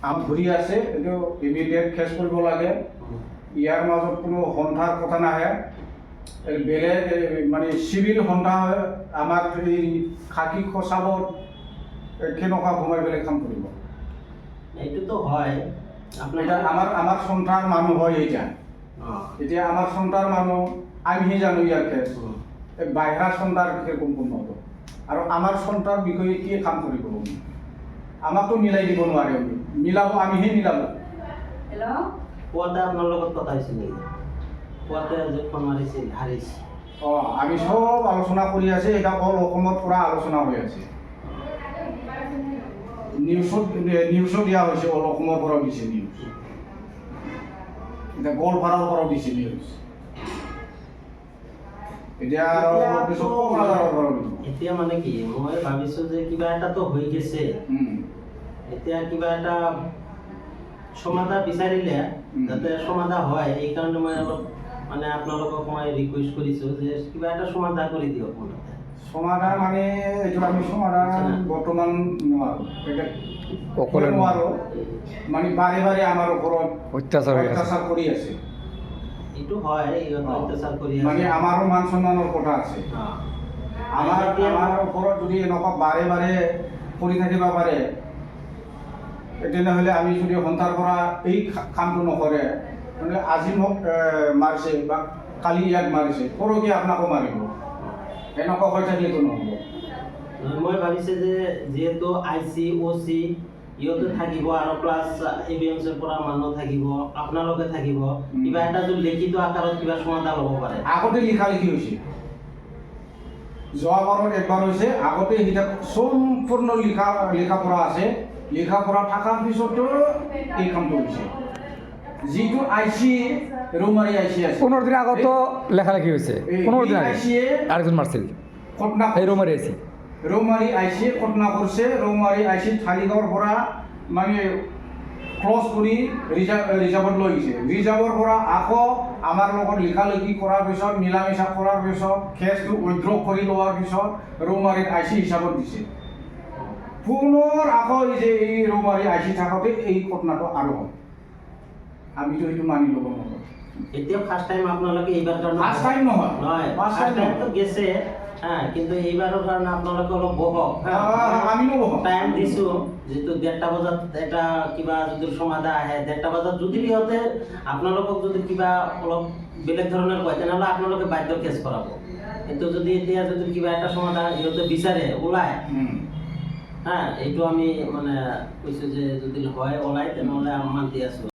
আমি ঘূৰি আছে এইটো ইমিডিয়েট কেছ কৰিব লাগে। ইয়াৰ মাজত কোনো সন্থাৰ কথা নাহে। বেলেগ মানে চিভিল সন্থা আমাক এই খাকী খচাবত কেনেকুৱা সোমাই পেলাই কাম কৰিব। এইটোতো হয় এটা আমাৰ সন্থাৰ মানুহ হয় এইটা। এতিয়া আমাৰ সন্থাৰ মানুহ আমিহে জানো ইয়াৰ কেছ। এই বাহিৰা সন্থাৰ কিৰকম কোন হ'ব আৰু আমাৰ সন্থাৰ বিষয়ে কি কাম কৰিব আমাকতো মিলাই দিব নোৱাৰে। মিলাব আমিহে মিলাব। হেল্ল' পুৱাতে আপোনাৰ লগত কথা হৈছিল নেকি? পুৱাতে যে ফোন মাৰিছিল হাৰিছ। আমি সব আলোচনা কৰি আছে। এটা অল অসমত পুৰা আলোচনা হৈ আছে। নিউজত দিয়া হৈছে। অল অসমৰ পৰাও দিছে নিউজ। এতিয়া গোৱালপাৰাৰ পৰাও দিছে নিউজ। এতিয়া মানে কি মই ভাবিছো যে কিবা এটাতো হৈ গৈছে। এতিয়া কিবা এটা সমাধান বিচাৰিলে যাতে সমাধান হয়, এই কাৰণে মই অলপ মানে আপোনালোকক মই ৰিকুৱেষ্ট কৰিছো যে কিবা এটা সমাধান কৰি দিয়ক। সমাধান মানে এইটো আমি সমাধান বৰ্তমান নোৱাৰো। অকলে নোৱাৰো মানে বাৰে বাৰে আমাৰ ওপৰত অত্যাচাৰ কৰি আছে। এইটো হয়, অত্যাচাৰ কৰি মানে আছে। আমাৰো মান সন্মানৰ কথা আছে। আমাৰ ওপৰত যদি এনেকুৱা বাৰে বাৰে কৰি থাকিব পাৰে, তেনেহ'লে আমি যদি সন্থাৰ পৰা এই কামটো নকৰে, মানে আজি মোক মাৰিছে বা কালি ইয়াক মাৰিছে, পৰহি আপোনাকো মাৰিব, এনেকুৱা হৈ থাকিলেতো নহ'ব। মই ভাবিছোঁ যে যিহেতু IC OC ইহঁতে থাকিব আৰু প্লাছ ABMCৰ পৰা মানুহ থাকিব, আপোনালোকে থাকিব, কিবা এটা যদি লিখিত আকাৰত কিবা সমাধান হ'ব পাৰে। আগতে লিখা হৈছে, যোৱাবাৰত একবাৰ হৈছে। আগতে সেইটা সম্পূৰ্ণ লিখা পঢ়া আছে। লিখা পঢ়া থকাৰ পিছতো এই কামটো হৈছে। যিটো IC ৰৌমাৰী IC আছে, 15 দিন আগতো লেখালেখি হৈছে। 15 দিন আগে আরেকজন মারছিল ঘটনা এই রোমারি আইছি। ৰৌমাৰী IC ঘটনা কৰিছে। ৰৌমাৰী IC থালিগাঁৱৰ পৰা মানে ক্লজ কৰি ৰিজাৰ্ভত লৈ গৈছে। ৰিজাৰ্ভৰ পৰা আকৌ আমাৰ লগত লিখালেখি কৰাৰ পিছত, মিলা মিছা কৰাৰ পিছত, কেছটো উইথড্ৰ কৰি লোৱাৰ পিছত ৰৌমাৰীত IC হিচাপত দিছে। পুনৰ আকৌ যে এই ৰৌমাৰী IC থাকোঁতে এই ঘটনাটো আৰু হয়। আমিতো সেইটো মানি ল'ব নোৱাৰোঁ। এতিয়া ফাৰ্ষ্ট টাইম আপোনালোকে এইবাৰ কাৰণে ফাৰ্ষ্ট টাইম নহয়, ফাৰ্ষ্ট টাইমটো গেছে। কিন্তু এইবাৰৰ কাৰণে আপোনালোকে অলপ বহক। আমিও বহক। টাইম দিছোঁ, যিটো 1:30 বজাত এটা কিবা যদি সমাধান আহে, 1:30 বজাত যদি সিহঁতে আপোনালোকক যদি কিবা অলপ বেলেগ ধৰণৰ কয়, তেনেহ'লে আপোনালোকে বাধ্য কেছ কৰাব। কিন্তু যদি এতিয়া যদি কিবা এটা সমাধান সিহঁতে বিচাৰে ওলায়, এইটো আমি মানে কৈছোঁ যে যদি হয় ওলায়, তেনেহ'লে মান্তি আছোঁ।